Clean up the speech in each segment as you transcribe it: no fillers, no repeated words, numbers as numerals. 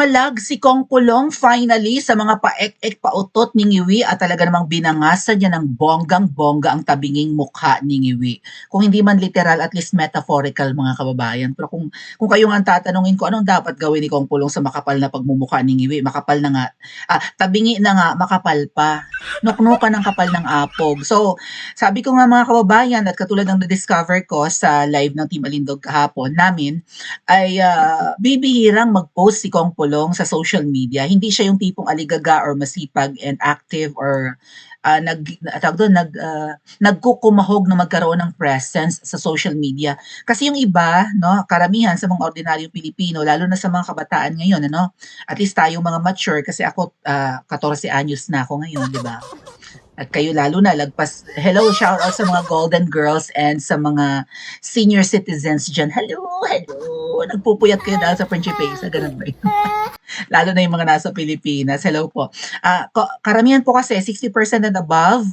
Malag si Kong Kulong finally sa mga paek-ek pautot ni Ngiwi at talaga namang binangasan niya ng bonggang-bongga ang tabinging mukha ni Ngiwi. Kung hindi man literal, at least metaphorical mga kababayan. Pero kung kayo nga ang tatanungin ko, anong dapat gawin ni Kong Kulong sa makapal na pagmumukha ni Ngiwi? Makapal na nga, tabingi na nga, makapal pa. Nuknukan ng kapal ng apog. So, sabi ko nga mga kababayan, at katulad ng na-discover ko sa live ng Team Alindog kahapon namin, ay bibihirang mag-post si Kong Pulong sa social media. Hindi siya yung tipong aligaga or masipag and active or nagkukumahog na magkaroon ng presence sa social media. Kasi yung iba, no, karamihan sa mga ordinaryong Pilipino, lalo na sa mga kabataan ngayon, ano, at least tayong mga mature, kasi ako 14 anyos na ako ngayon, di ba? At kayo lalo na, hello, shout out sa mga golden girls and sa mga senior citizens dyan. Hello, hello. Nagpupuyat kayo dahil sa Principesa, ganun ba yun? Lalo na yung mga nasa Pilipinas. Hello po. Karamihan po kasi 60% and above,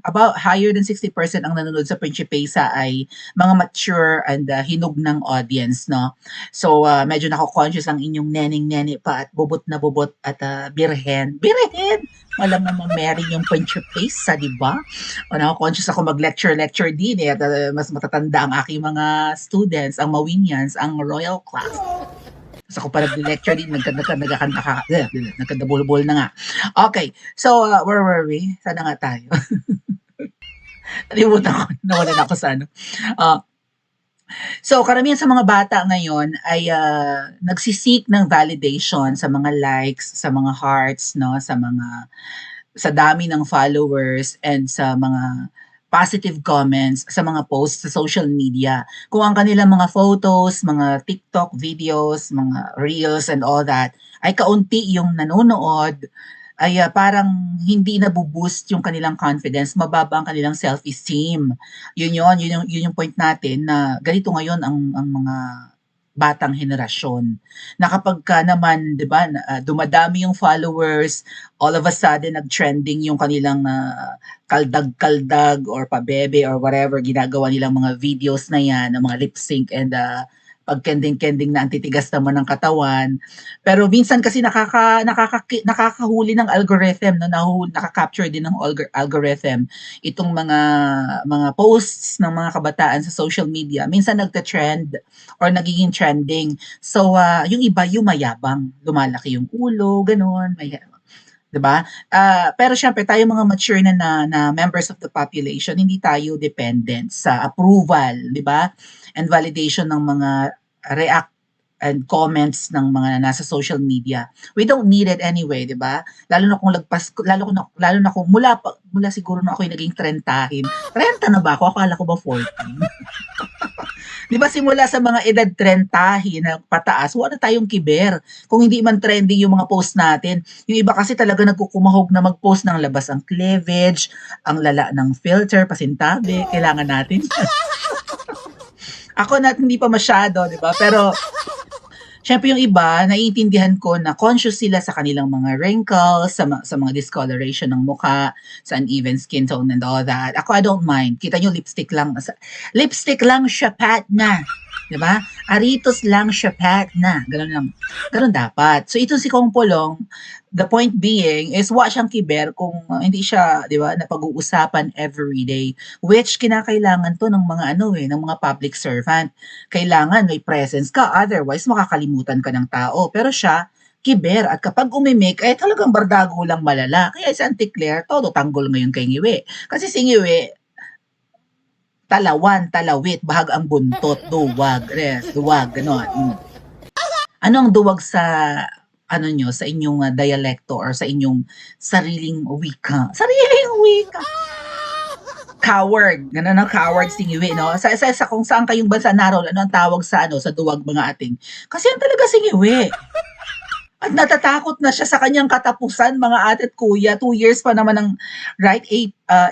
about higher than 60% ang nanonood sa Principesa ay mga mature and hinug ng audience, no? So, medyo nako-conscious ang inyong neneng-nene pa at bubot na bubot at birhen. Birhen! Alam naman Mary yung Principesa, di ba? O nako-conscious ako mag-lecture din at mas matatanda ang aking mga students, ang Mawinians, ang Royal Class. Tapos ako pa nag-lecture din, nagkandabulbol na nga. Okay, so where were we? Sana nga tayo. Nalimutan ko, nawala na ako sa ano. So, karamihan sa mga bata ngayon ay nagsisik ng validation sa mga likes, sa mga hearts, no, sa dami ng followers and sa mga positive comments sa mga posts sa social media. Kung ang kanilang mga photos, mga TikTok videos, mga reels and all that ay kaunti yung nanonood, ay parang hindi nabu-boost yung kanilang confidence, mababa ang kanilang self-esteem. Yun yung point natin na ganito ngayon ang mga batang henerasyon. Na kapagka naman, 'di ba, dumadami yung followers, all of a sudden nag-trending yung kanilang kaldag-kaldag or pabebe or whatever ginagawa nilang mga videos na yan, ng mga lip sync and pagkending-kending na antitigas naman ng katawan. Pero minsan kasi nakakahuli ng algorithm, no, nakaka-capture din ng algorithm itong mga posts ng mga kabataan sa social media. Minsan nagte-trend or nagiging trending. So yung iba yumayabang, lumalaki yung ulo, gano'n, may 'di ba? Pero syempre tayo mga mature na members of the population, hindi tayo dependent sa approval, 'di ba? And validation ng mga react and comments ng mga nasa social media. We don't need it anyway, 'di ba? Lalo na kung mula siguro na ako'y naging trentahin. 30 na ba ako? Akala ko ba 14? 'Di ba simula sa mga edad 30 na pataas, wala tayong kiber. Kung hindi man trending yung mga post natin, yung iba kasi talaga nagkukumahog na mag-post ng labas ang cleavage, ang lala ng filter, pasintabi, kailangan natin. Ako na hindi pa masyado, 'di ba? Pero syempre yung iba, naiintindihan ko na conscious sila sa kanilang mga wrinkles, sa mga discoloration ng mukha, sa uneven skin tone and all that. Ako, I don't mind. Kita nyo, lipstick lang, shapat na. Diba? Aritos lang, shapat na. Ganun dapat. So, ito si Kong Polong, the point being is watch ang kiber kung hindi siya, di ba, napag-uusapan everyday, which kinakailangan to ng mga ng mga public servant. Kailangan may presence ka, otherwise makakalimutan ka ng tao. Pero siya, kiber, at kapag umimik, ay talagang bardago lang malala. Kaya si Auntie Claire, todo tanggol ngayon kay Ngiwi. Kasi si Ngiwi, talawit, bahag ang buntot, duwag, gano'n. Ano ang duwag sa sa inyong dialekto or sa inyong sariling wika? Coward. Ganun ang coward si Ngiwi, no? Sa kung saan kayong bansa naroon, ano ang tawag sa sa duwag mga ating? Kasi yan talaga si Ngiwi. At natatakot na siya sa kanyang katapusan, mga ate at kuya. 2 years pa naman ng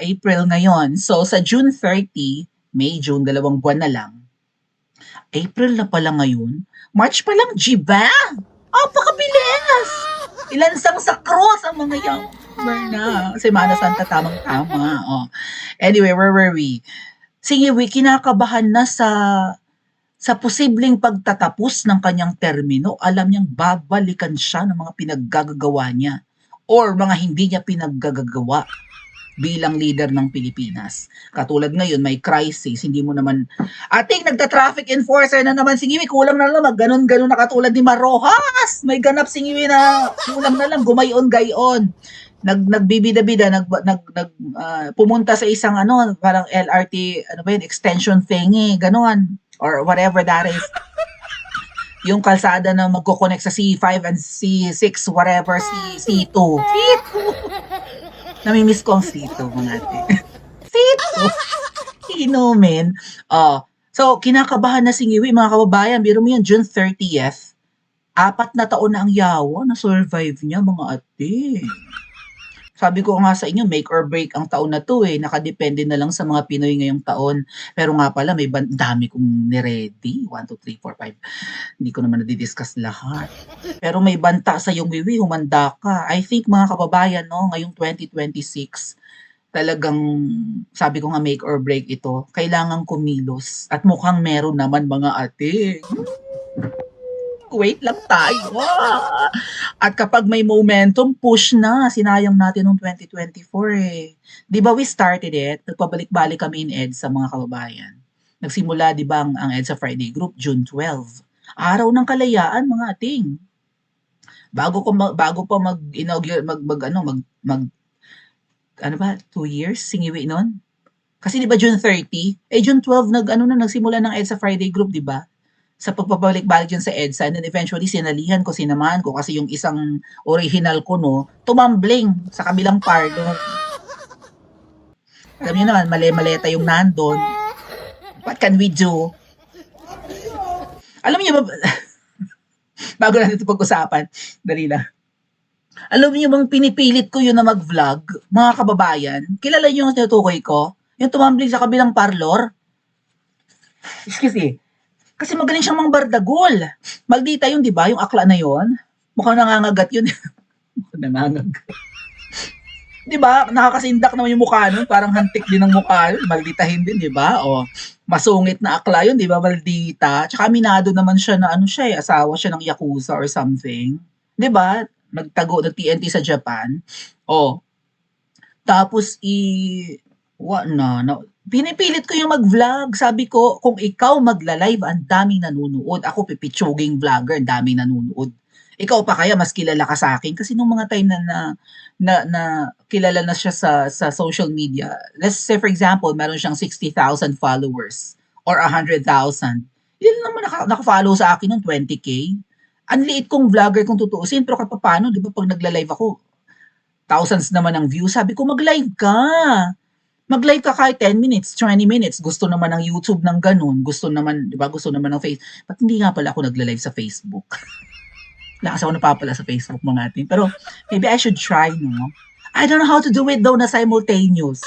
April ngayon. So sa June 30, May, June, 2 buwan na lang. April na pala ngayon. March pa lang, Jiba! Pakabilis! Ilansang sa cross ang mga younger na. Semana Santa, tamang-tama. Anyway, where were we? Si Ngiwi, kinakabahan na sa sa posibleng pagtatapos ng kanyang termino, alam niyang babalikan siya ng mga pinaggagawa niya or mga hindi niya pinaggagawa bilang leader ng Pilipinas. Katulad ngayon, may crisis, hindi mo naman, ating nagta-traffic enforcer na naman si Ngiwi, kulang na lang, magganon-ganon na katulad ni Marojas, may ganap si Ngiwi na kulang na lang, gumayon-gayon. Nagbibida-bida, pumunta sa isang parang LRT, ano ba yun, extension thingy, ganon, or whatever that is. Yung kalsada na magko-connect sa C5 and C6, whatever, C2. C2! Namimiss ko ang C2, mga ate. C2! Inumin. So, kinakabahan na si Ngiwi, mga kababayan. Biro mo yan, June 30th. 4 na taon na ang yawa na survive niya, mga ate. Sabi ko nga sa inyo, make or break ang taon na to eh. Nakadepende na lang sa mga Pinoy ngayong taon. Pero nga pala, may dami kong niready. 1, 2, 3, 4, 5. Hindi ko naman nadidiscuss lahat. Pero may banta sa yung Wiwi, humanda ka. I think mga kababayan, no, ngayong 2026, talagang, sabi ko nga make or break ito, kailangan kumilos. At mukhang meron naman mga ate. Wait lang tayo. At kapag may momentum, push na. Sinayang natin noong 2024 eh. Di ba we started it? Nagpabalik-balik kami in EDSA mga kababayan. Nagsimula di ba ang EDSA Friday Group, June 12. Araw ng kalayaan mga ating. Bago pa mag-inaugurate, ano ba, 2 years, singiwi nun? Kasi di ba June 30? June 12, nagsimula ng EDSA Friday Group, di ba? Sa pagpapalik-balik dyan sa EDSA, and then eventually sinalihan ko, sinamahan ko kasi yung isang original ko, no, tumambling sa kabilang pardo. Alam niyo naman, mali-maleta yung nandun. What can we do? Alam niyo ba, bago natin ito pag-usapan, dali lang. Alam niyo bang pinipilit ko yun na mag-vlog, mga kababayan? Kilala niyo yung tinutukoy ko? Yung tumambling sa kabilang parlor? Excuse me. Kasi magaling siyang mangbardagol. Maldita yun, di ba? Yung akla na yun. Mukhang nangangagat yun. Mukhang nangangagat. Di ba? Nakakasindak naman yung mukha nun. Parang hantik din ang mukha yun. Malditahin din, di ba? O, masungit na akla yun, di ba? Maldita. Tsaka aminado naman siya na asawa siya ng Yakuza or something. Di ba? Nagtago ng TNT sa Japan. O, tapos pinipilit ko yung mag-vlog. Sabi ko, kung ikaw magla-live, ang daming nanonood. Ako, pipitsuging vlogger, ang daming nanonood. Ikaw pa kaya, mas kilala ka sa akin. Kasi nung mga time na kilala na siya sa social media, let's say for example, meron siyang 60,000 followers or 100,000. Hindi naman naka-follow sa akin ng 20K. Ang liit kong vlogger kung tutuusin, pero paano, di ba pag nagla-live ako, thousands naman ang views. Sabi ko, mag-live ka. Mag-live ka kahit 10 minutes, 20 minutes. Gusto naman ng YouTube ng ganun. Gusto naman, di ba? Gusto naman ng Facebook. Ba't hindi nga pala ako nagla-live sa Facebook? Lakas ako napapala sa Facebook mga ating. Pero maybe I should try, no? I don't know how to do it though na simultaneous.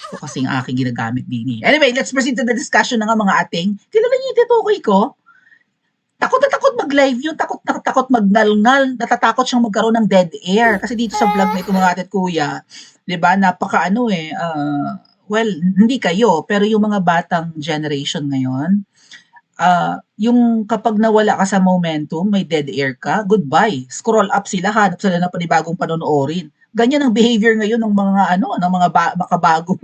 Ito kasing aking ginagamit din eh. Anyway, let's proceed to the discussion na nga mga ating. Kilala niyo yung tinutukoy ko? Takot na takot mag-live yun, takot na takot magnalngal, natatakot siyang magkaroon ng dead air. Kasi dito sa vlog na ito mga ate at kuya, di ba, napaka well, hindi kayo, pero yung mga batang generation ngayon, yung kapag nawala ka sa momentum, may dead air ka, goodbye. Scroll up sila, hanap sila ng panibagong panonoorin. Ganyan ang behavior ngayon ng mga ng mga makabagong,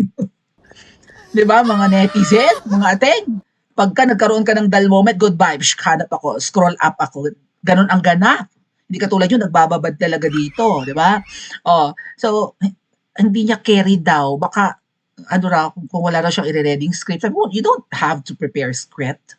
di ba, mga netizen, mga ateng. Pagka nagkaroon ka ng dull moment, goodbye, hanap ako, scroll up ako. Ganon ang ganap. Hindi katulad yun, nagbababad talaga dito, di ba? So, hindi niya carry daw. Baka, kung wala na siyang i-reading script, sabi mo, you don't have to prepare script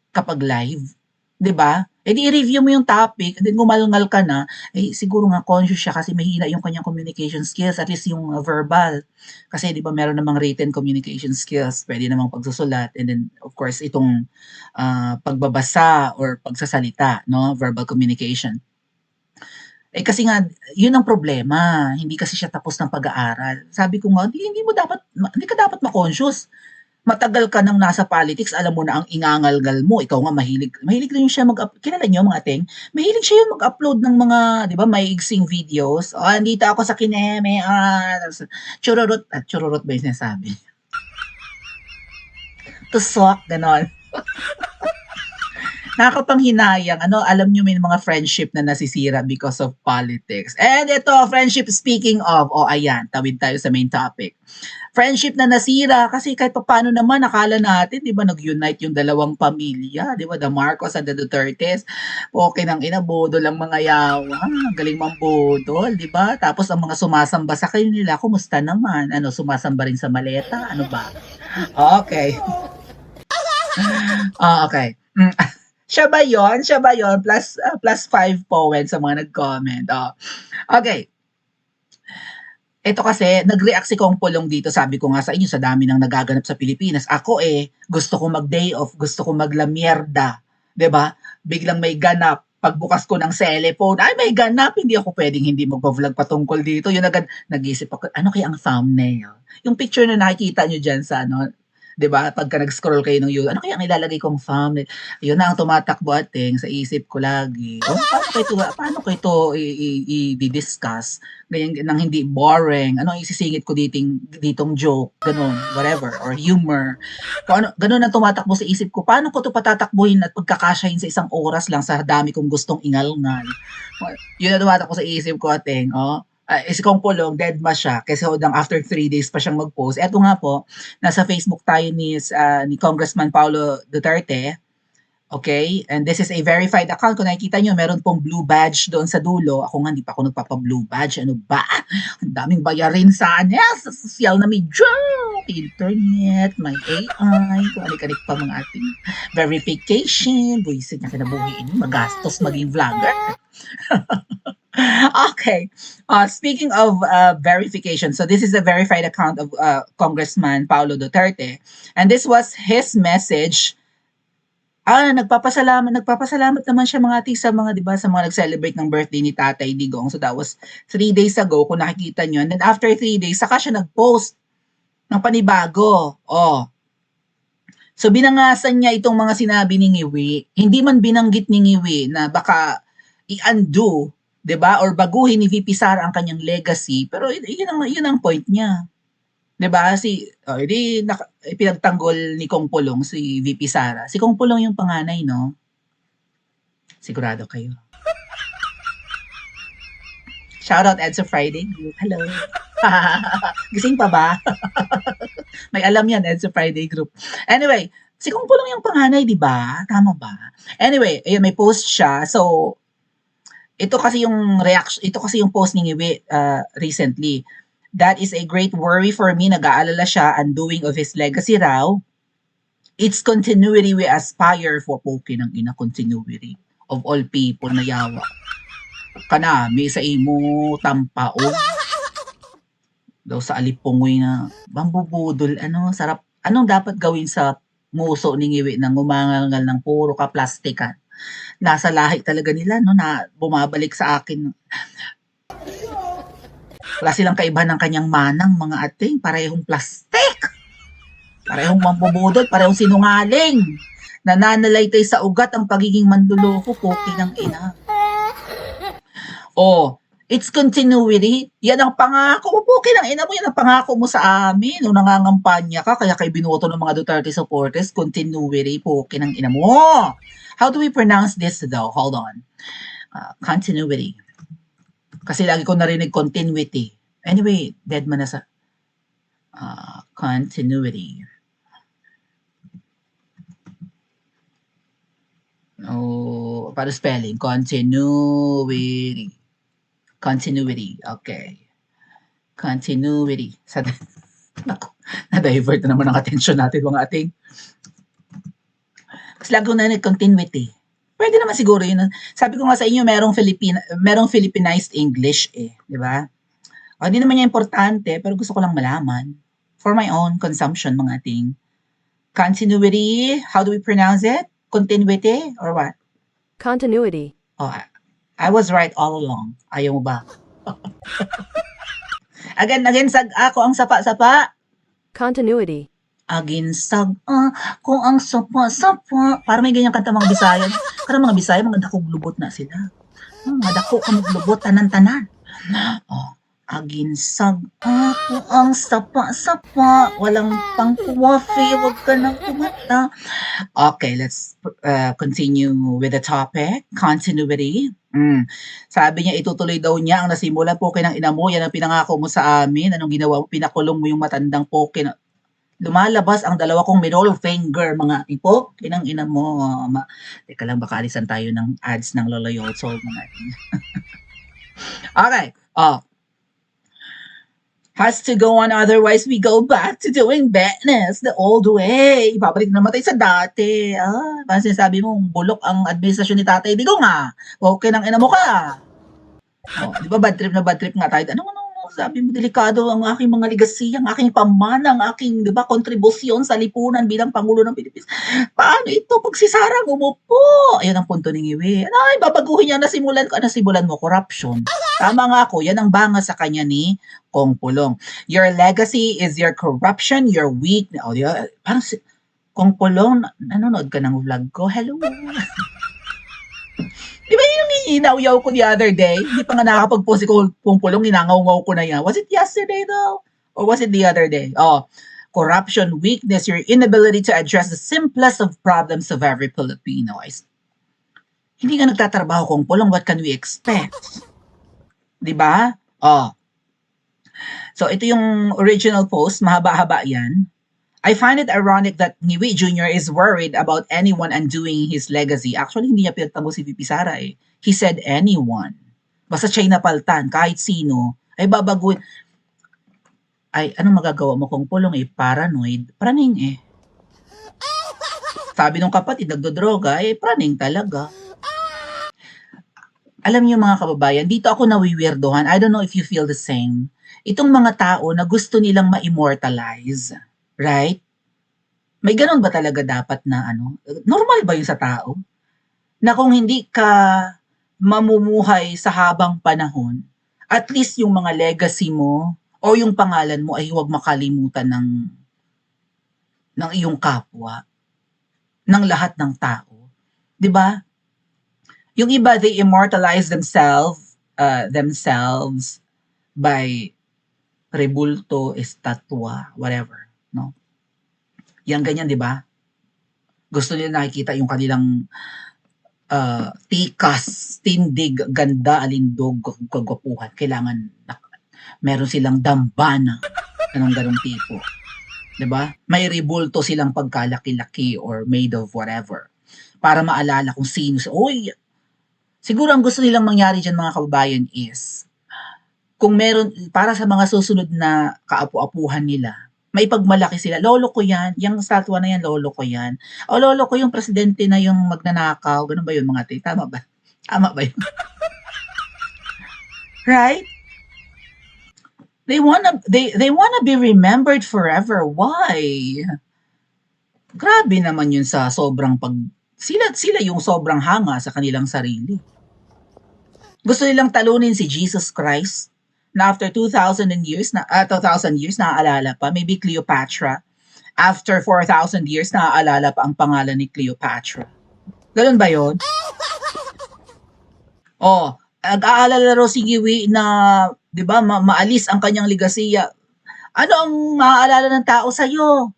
kapag live. Di ba? Di i-review mo yung topic, and then gumalngal ka na, siguro nga conscious siya kasi mahina yung kanyang communication skills, at least yung verbal. Kasi di ba meron namang written communication skills, pwede namang pagsusulat, and then of course itong pagbabasa or pagsasalita, no, verbal communication. Kasi nga, yun ang problema. Hindi kasi siya tapos ng pag-aaral. Sabi ko nga, hindi ka dapat ma-conscious. Matagal ka nang nasa politics, alam mo na ang ingangalgal mo. Ikaw nga mahilig rin siya kilala niyo mga ating? Mahilig siya yung mag-upload ng mga, di ba, maiigsing videos. Andito ako sa kineme, chururut ba yung sinasabi? Tusok, ganon. Nakakapanghinayang, ano, alam niyo may mga friendship na nasisira because of politics. And ito, friendship speaking of, ayan, tawid tayo sa main topic. Friendship na nasira kasi kahit papaano naman akala natin, 'di ba, nag-unite yung dalawang pamilya, 'di ba, the Marcos and the Dutertes. Okay ng ina, budol ang mga yawa, ang galing mambudol, 'di ba? Tapos ang mga sumasamba sa kanila, kumusta naman? Ano, sumasamba rin sa maleta, ano ba? Okay. Okay. Siya ba 'yon? Siya ba 'yon? Plus 5 points sa mga nag-comment. Okay. Ito kasi, nag-react si Kong Pulong dito, sabi ko nga sa inyo, sa dami ng nagaganap sa Pilipinas. Ako gusto ko mag-day off, gusto ko maglamierda, 'di ba? Biglang may ganap, pagbukas ko ng cellphone, ay may ganap, hindi ako pwedeng hindi magpa-vlog patungkol dito. Yun agad, nag-isip ako, ano kaya ang thumbnail? Yung picture na nakikita nyo dyan sa 'di ba? Pagka nag-scroll kayo ng YouTube, ano kaya ang ilalagay kong thumbnail? Yun na ang tumatakbo ating sa isip ko lagi. Paano ko ito i-discuss? Ganyan nang hindi boring. Ano ang isisingit ko ditong joke, ganun, whatever, or humor. Kung ano, ganun ang tumatakbo sa isip ko. Paano ko 'to patatakbuhin at pagkakasyahin sa isang oras lang sa dami kong gustong ingalngal? Yun ang tumatakbo sa isip ko ating, si Kong Pulong, deadma siya kasi hanggang after 3 days pa siyang mag-post. Eto nga po, nasa Facebook tayo ni Congressman Paulo Duterte. Okay? And this is a verified account. Kung nakikita nyo, meron pong blue badge doon sa dulo. Ako nga, hindi pa ako nagpapa-blue badge. Ano ba? Ang daming bayarin sana sa social na media, internet, may AI, kung anik-anik pa mga ating verification. Buisit na kinabuhiin, magastos maging vlogger. Okay. Speaking of verification, so this is a verified account of Congressman Paulo Duterte, and this was his message. Nagpapasalamat naman siya mga ati sa mga, 'di ba, sa mga nag-celebrate ng birthday ni Tatay Digong. So that was 3 days ago kung nakikita niyo. And then after 3 days, saka siya nag-post ng panibago. So binangasan niya itong mga sinabi ni Ngiwi. Hindi man binanggit ni Ngiwi na baka i-undo, 'di ba, or baguhin ni VP Sara ang kanyang legacy, pero yun ang point niya. 'Di ba? Pinagtanggol ni Kong Pulong si VP Sara. Si Kong Pulong yung panganay, no? Sigurado kayo. Shoutout Edsa Friday Group. Hello. Gising pa ba? May alam yan, Edsa Friday Group. Anyway, si Kong Pulong yung panganay, di ba? Tama ba? Anyway, ayun, may post siya. So, ito kasi yung post ni Ngiwi recently. That is a great worry for me. Nag-aalala siya, undoing of his legacy raw. Its continuity we aspire for. Poke ng ina, continuity of all people na yawa. Kanami sa imo tampaon. Daw sa alipungoy na bambubudol, sarap. Anong dapat gawin sa muso ni Ngiwi nang umangal ng puro ka-plastikan? Nasa lahi talaga nila, no, na bumabalik sa akin. Wala silang kaiba ng kanyang manang, mga ating, parehong plastik. Parehong mambubudol, parehong sinungaling. Nananalaytay sa ugat ang pagiging manduloko, poki ng ina. It's continuity. Yan ang pangako mo, poki ng ina mo, yan ang pangako mo sa amin. Nung nangangampanya ka, kaya kay binuto ng mga Duterte supporters, continuity, poki ng ina mo. How do we pronounce this though? Hold on. Continuity. Kasi lagi ko narinig continuity. Anyway, dead man na sa continuity. Para spelling. Continuity. Continuity. Okay. Continuity. Na-divert na naman ang attention natin mga ating. Kasi lagi ko narinig continuity. Pwede naman siguro yun. Sabi ko nga sa inyo, merong Filipinized English di ba? Hindi naman niya importante, pero gusto ko lang malaman. For my own consumption, mga ating. Continuity, how do we pronounce it? Continuity, or what? Continuity. I was right all along. Ayaw mo ba? Again, ako ang sapa-sapa. Continuity. Aginsag kung ang sapa-sapa. Para may ganyang kanta mga Bisaya. Karang mga Bisaya, mga dakog lubot na sila. Mga dako kamog lubot, tanan-tanan. Aginsag Naku, ang sapa-sapa, walang pang-coffee, wag ka ng kumanta. Okay, let's continue with the topic, continuity. Sabi niya itutuloy daw niya ang nasimulan, poke ng ina mo, yan ang pinangako mo sa amin. Anong ginawa mo? Pinakulong mo yung matandang poke na lumalabas ang dalawa kong middle finger, mga ipo, kinang ina mo. Teka lang, baka alisan tayo ng ads ng Lola Yotso. Okay, has to go on, otherwise we go back to doing business the old way. Ibabalik naman tayo sa dati. Parang sinasabi mong bulok ang administrasyon ni Tatay Digong okay nang ina mo ka. Di ba bad trip nga tayo. Ano sabi mo, delikado ang aking mga legacy, ang aking pamana, ang aking, di ba, kontribusyon sa lipunan bilang Pangulo ng Pilipinas. Paano ito pag si Sara umupo? Ayun ang punto ni Ngiwi. Ay, babaguhin niya, nasimulan mo, corruption. Tama nga ako, yan ang banga sa kanya ni Kong Pulong. Your legacy is your corruption, your weakness. Oh, parang si Kong Pulong, nanonood ka ng vlog ko? Hello. Di ba yung inaw-yaw ko the other day? Hindi pa nga nakakapag-post si Kong Pulong, ninangaw-ngaw ko na yan. Was it yesterday though? Or was it the other day? Corruption, weakness, your inability to address the simplest of problems of every Filipino. Hindi ka nagtatrabaho, Kong Pulong, what can we expect? Di ba? So, ito yung original post, mahaba-haba yan. I find it ironic that Ngiwi Jr. is worried about anyone undoing his legacy. Actually, hindi niya pinagtamo si VP Sara eh. He said anyone. Basta siya'y napaltan, kahit sino, ay babaguhin. Ay, anong magagawa mo Kong Pulong paranoid? Praning eh. Sabi nung kapatid, nagdodroga, praning talaga. Alam niyo mga kababayan, dito ako nawiwirdohan. I don't know if you feel the same. Itong mga tao na gusto nilang ma-immortalize. Right? May ganun ba talaga dapat na normal ba yun sa tao? Na kung hindi ka mamumuhay sa habang panahon, at least yung mga legacy mo o yung pangalan mo ay huwag makalimutan ng iyong kapwa, ng lahat ng tao. 'Di ba? Yung iba, they immortalize themselves by rebulto, estatwa, whatever. No? Yan ganyan, di ba? Gusto nila nakikita yung kanilang tikas, tindig, ganda, alindog, kagwapuhan. Kailangan meron silang dambana. Anong ganong tipo. Di ba? May rebulto silang pagkalaki-laki or made of whatever. Para maalala kung sino. Siguro ang gusto nilang mangyari dyan mga kababayan is kung meron, para sa mga susunod na kaapu-apuhan nila, may pagmalaki sila. Lolo ko yan. Yung statwa na yan, lolo ko yan. O lolo ko yung presidente na yung magnanakaw. Ganun ba yun mga te? Tama ba? Tama ba yun? Right? They wanna be remembered forever. Why? Grabe naman yun sa sobrang sila yung sobrang hanga sa kanilang sarili. Gusto nilang talunin si Jesus Christ na after 2,000 years, naaalala pa, maybe Cleopatra. After 4,000 years, naaalala pa ang pangalan ni Cleopatra. Ganun ba yun? Nag-aalala raw si Ngiwi na, di ba, maalis ang kanyang legasiya. Ano ang maaalala ng tao sa'yo?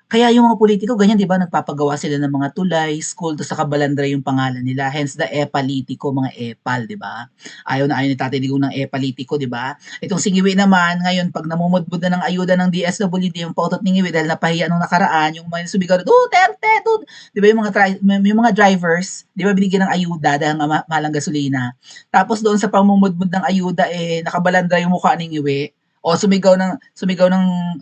Kaya yung mga politiko, ganyan, di ba, nagpapagawa sila ng mga tulay, school, to sa kabalandra yung pangalan nila. Hence, the e-politiko, mga epal, di ba? Ayaw ni Tatay Digong ng e-politiko, di ba? Itong si Ngiwi naman, ngayon, pag namumudbud na ng ayuda ng DSWD, yung pautot ni Ngiwi, dahil napahiya nung nakaraan, yung mga sumigaw, Duterte, di ba, yung mga drivers, di ba, binigyan ng ayuda dahil mahalang gasolina. Tapos doon sa pamumudbud ng ayuda, nakabalandra yung mukha ni Ngiwi. O sumigaw ng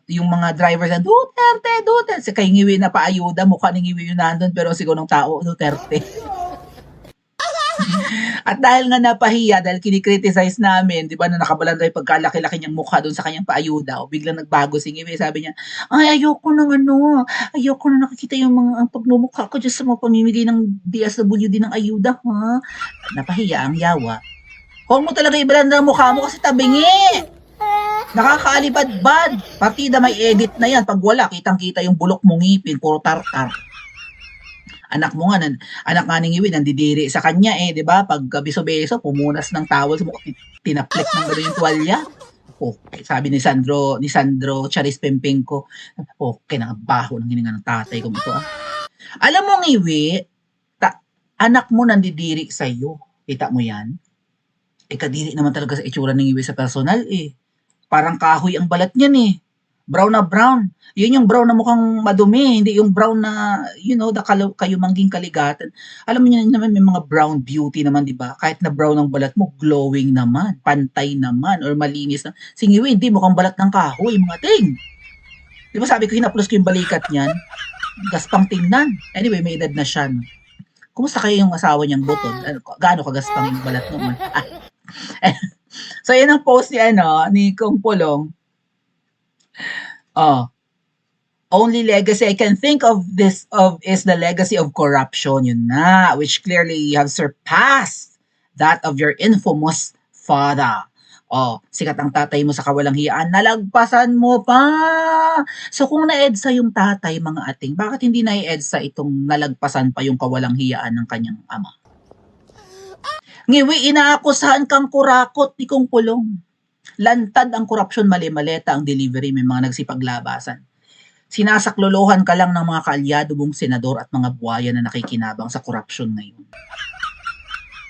yung mga drivers na Duterte. Kay Ngiwi na paayuda, mukha ni Ngiwi yung nandun, pero sigaw ng tao, Duterte. At dahil nga napahiya, dahil kinikriticize namin, di ba, na nakabalanday pagkalaki-laki niyang mukha doon sa kanyang paayuda, o biglang nagbago si Ngiwi, sabi niya, ayoko na nakikita yung mga pagmumukha ko dyan sa mga pamimigay ng DSWD ng ayuda, ha? Napahiya ang yawa. Huwag mo talaga ibalanda ang mukha mo kasi tabingi. Nakakaalibad-bad. Partida may edit na yan. Pag wala, kitang-kita yung bulok mong ngipin, puro tartar. Anak nga ni Ngiwi, nandidiri sa kanya di ba? Pag biso-beso, pumunas ng towel sa mukha, tinaplik ng gano'n yung tuwalya. Okay, sabi ni Sandro Charis Pempeng ko, okay na baho ng hininga ng tatay ko ito ah. Alam mo ngiwi, anak mo nandidiri sa'yo. Kita mo yan? Kadiri naman talaga sa itsura ng ngiwi sa personal eh. Parang kahoy ang balat niyan eh. Brown na brown. Yun yung brown na mukhang madumi, hindi yung brown na, kayumangging kaligatan. Alam mo niyo naman may mga brown beauty naman, di ba? Kahit na brown ang balat mo, glowing naman, pantay naman, or malinis na. Singiwi, hindi mukhang balat ng kahoy, mga ting. Di ba sabi ko, hinaplos ko yung balikat niyan? Gaspang tingnan. Anyway, may edad na siya. No? Kumusta kayo yung asawa niyang butod? Gaano kagaspang yung balat noon? So, yan ang post ni Kong Pulong. Only legacy I can think of is the legacy of corruption, yun na, which clearly have surpassed that of your infamous father. Sikat ang tatay mo sa kawalang hiyaan, nalagpasan mo pa. So kung na-EDSA yung tatay, mga ating, bakit hindi na-EDSA itong nalagpasan pa yung kawalang hiyaan ng kanyang ama? Ngiwi, inaakusahan kang kurakot ni Kong Pulong. Lantad ang korupsyon, mali-maleta ang delivery, may mga nagsipaglabasan. Sinasaklolohan ka lang ng mga kaalyado mong senador at mga buhaya na nakikinabang sa korupsyon ngayon.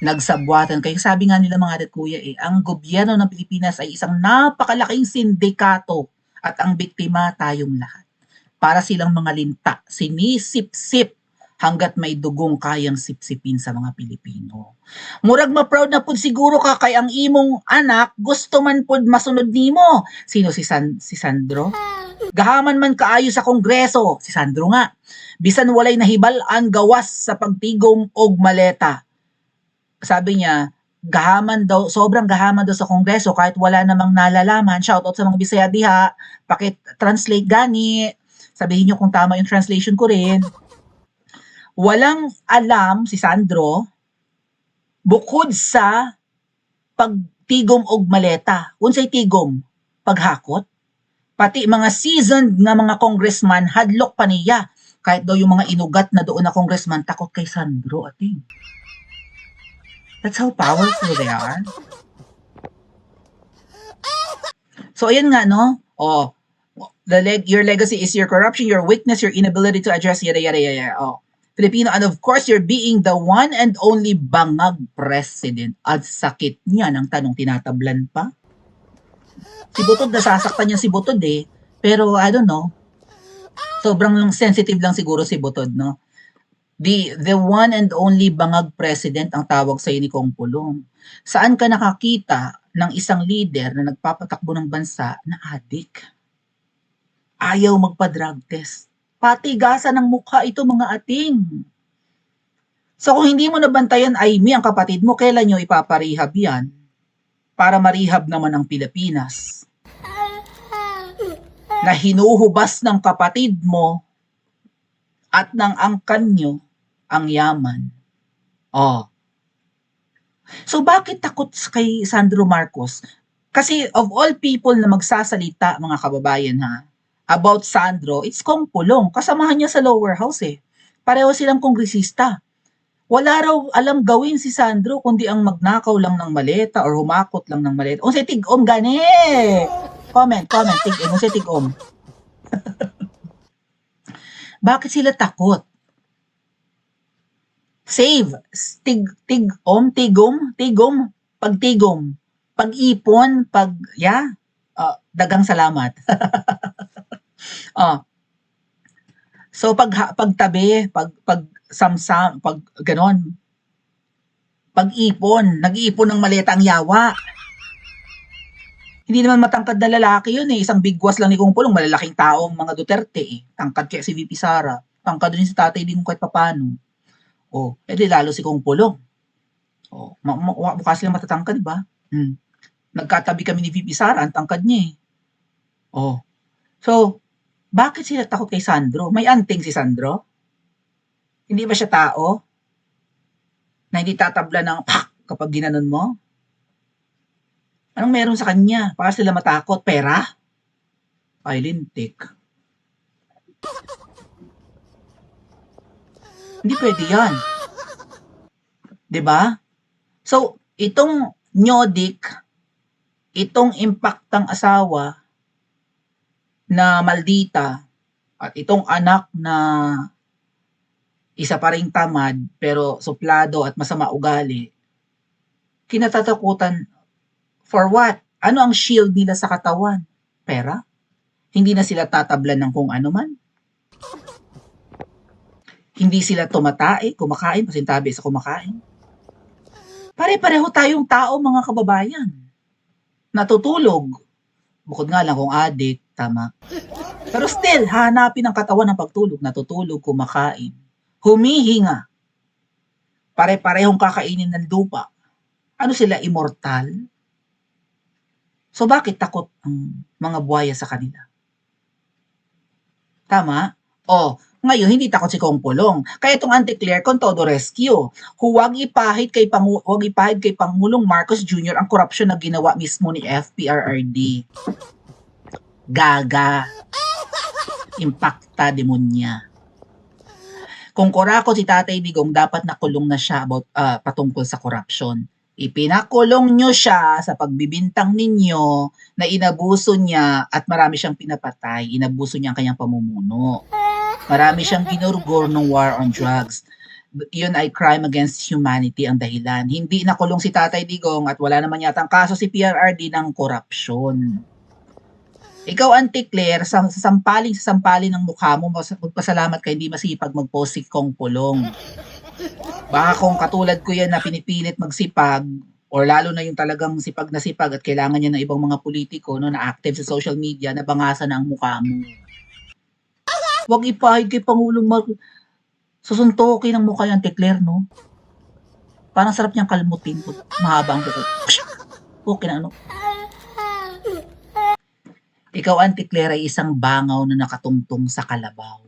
Nagsabwatan kayo. Sabi nga nila mga kuya ang gobyerno ng Pilipinas ay isang napakalaking sindikato at ang biktima tayong lahat. Para silang mga linta, sinisip-sip hanggat may dugong kayang sipsipin sa mga Pilipino. Murag ma-proud na pud siguro ka kay ang imong anak gusto man pud masunod nimo. Sino si Sandro? Gahaman man kaayo sa Kongreso, si Sandro nga. Bisan walay nahibal-an gawas sa pagtigom og maleta. Sabi niya, sobrang gahaman daw sa Kongreso kahit wala namang nalalaman. Shoutout sa mga Bisaya diha, pakit-translate gani. Sabihin niyo kung tama yung translation ko rin. Walang alam si Sandro bukod sa pagtigom og maleta. Unsay tigom? Paghakot. Pati mga seasoned na mga congressman hadlok pa niya. Kahit daw yung mga inugat na doon na congressman takot kay Sandro, ating. That's how powerful they are. So ayan nga no. Your legacy is your corruption, your weakness, your inability to address yada yada yada. Filipino, and of course, you're being the one and only bangag president. At sakit niya ng tanong tinatablan pa. Si Butod, nasasaktan niya si Butod eh. Pero I don't know. Sobrang sensitive lang siguro si Butod, no? The one and only bangag president ang tawag sa ni Kong Pulong. Saan ka nakakita ng isang leader na nagpapatakbo ng bansa na adik? Ayaw magpa-drug test. Patigasan ng mukha ito mga ating. So kung hindi mo nabantayan Amy ang kapatid mo, kailan nyo ipaparehab yan? Para marehab naman ang Pilipinas. Na hinuhubas ng kapatid mo at ng angkan nyo ang yaman. So bakit takot kay Sandro Marcos? Kasi of all people na magsasalita, mga kababayan about Sandro, it's Kong Pulong. Kasamahan niya sa lower house eh. Pareho silang kongresista. Wala raw alam gawin si Sandro kundi ang magnakaw lang ng maleta or humakot lang ng maleta. Unsay tig-om gani? Comment, tig-om. Unsay tig-om? Bakit sila takot? Save. Tigom, pagtigom, pag-ipon, dagang salamat. So pagtabi, pagsamsam, pag ganon. Pag-ipon, nag-iipon ng maleta ang yawa. Hindi naman matangkad na lalaki yun eh. Isang bigwas lang ni Kong Pulong, malalaking tao ang mga Duterte eh. Tangkad kaya si VP Sara. Tangkad din si tatay din kahit papano. Edi lalo si Kong Pulong. Mukha silang matatangkad, ba? Nagkatabi kami ni VP Sara, ang tangkad niya eh. So, bakit sila takot kay Sandro? May anting si Sandro? Hindi ba siya tao? Na hindi tatabla ng pak kapag ginanon mo? Anong meron sa kanya? Para sila matakot? Pera? Ay, lintik. Hindi pwede yan. Diba? So, itong Nyodik, itong impaktang asawa na maldita at itong anak na isa pa ring tamad pero suplado at masama ugali, kinatatakutan for what? Ano ang shield nila sa katawan? Pera? Hindi na sila tatablan ng kung ano man? Hindi sila tumatae, kumakain, pasintabi sa kumakain? Pare-pareho tayong tao, mga kababayan. Natutulog. Bukod nga lang kung addict, tama. Pero still, hanapin ang katawan ng pagtulog. Natutulog, kumakain. Humihinga. Pare-parehong kakainin ng lupa. Ano sila, immortal? So bakit takot ang mga buhaya sa kanila? Tama? Ngayon hindi takot si Kong Pulong. Kaya itong Anti-Claire con todo rescue. Huwag ipahid kay Pangulong Marcos Jr. ang korupsyon na ginawa mismo ni FPRRD. Gaga. Impacta demonya. Kung kurako si Tatay Digong, dapat nakulong na siya patungkol sa korupsyon. Ipinakulong nyo siya sa pagbibintang ninyo na inabuso niya at marami siyang pinapatay. Inabuso niya ang kanyang pamumuno. Marami siyang ginurgor ng war on drugs. Yun ay crime against humanity ang dahilan. Hindi nakulong si Tatay Digong at wala naman yata ang kaso si PRRD ng korupsyon. Ikaw, Anti-Claire, sa sampalin ng mukha mo, magpasalamat ka hindi masipag mag-post si Kong Pulong. Baka kung katulad ko yan na pinipilit magsipag, or lalo na yung talagang sipag na sipag at kailangan niya ng ibang mga politiko no, na active sa social media, nabangasan na ang mukha mo. Huwag ipahid kay Pangulong Marcos. Susuntokin ang mukha yung Anti-Claire, no? Parang sarap niyang kalmutin. Mahaba ang buko. Okay na, ano? Ikaw, Anti-Claire, ay isang bangaw na nakatungtong sa kalabaw.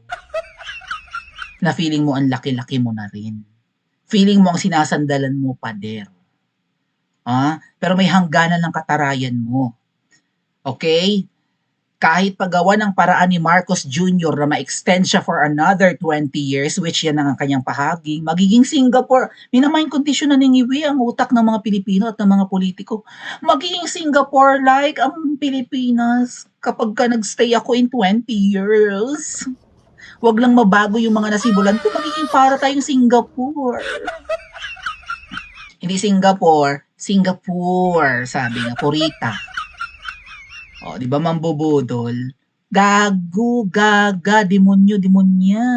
Na feeling mo ang laki-laki mo na rin. Feeling mo ang sinasandalan mo, pader. Pero may hangganan ng katarayan mo. Okay? Kahit paggawa ng paraan ni Marcos Jr. na ma-extend siya for another 20 years, which yan ang kanyang pahaging, magiging Singapore. Minamind condition na ningiwi ang utak ng mga Pilipino at ng mga politiko. Magiging Singapore like ang Pilipinas kapag ka nagstay ako in 20 years. Huwag lang mabago yung mga nasimulan ko, magiging para tayong Singapore. Hindi Singapore, sabi nga, Purita. Di ba mambubudol? Gago, gaga, demonyo, demonya.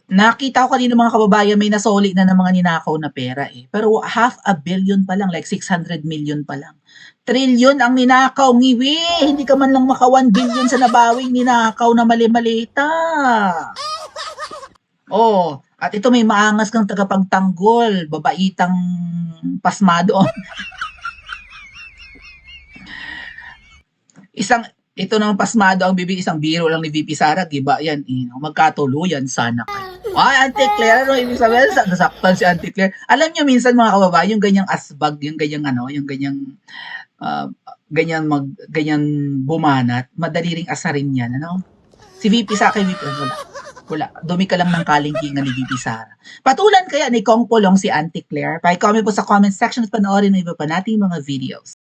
Nakita ko kanina mga kababayan, may nasoli na ng mga ninakaw na pera eh. Pero 500 million pa lang, like 600 million pa lang. Trillion ang ninakaw, ngiwi! Hindi ka man lang maka 1 billion sa nabawing ninakaw na mali-malita. At ito may maangas kang tagapagtanggol, babaitang pasmado. Ito naman pasmado ang bibig, isang biro lang ni VP Sara, giba yan, magkatuluyan sana kayo. Anti-Claire, ano ibig sabihin? Nasaktan si Anti-Claire. Alam nyo minsan mga kababayan, yung ganyang asbag, yung ganyang ganyan bumanat, madali ring asarin yan, ano? Si VP Sara, kay VP, wala. Dumi ka lang ng kalingkingan ni VP Sara. Patulan kaya ni Kong Pulong si Anti-Claire? Paki-comment po sa comment section at panoorin ng iba pa nating mga videos.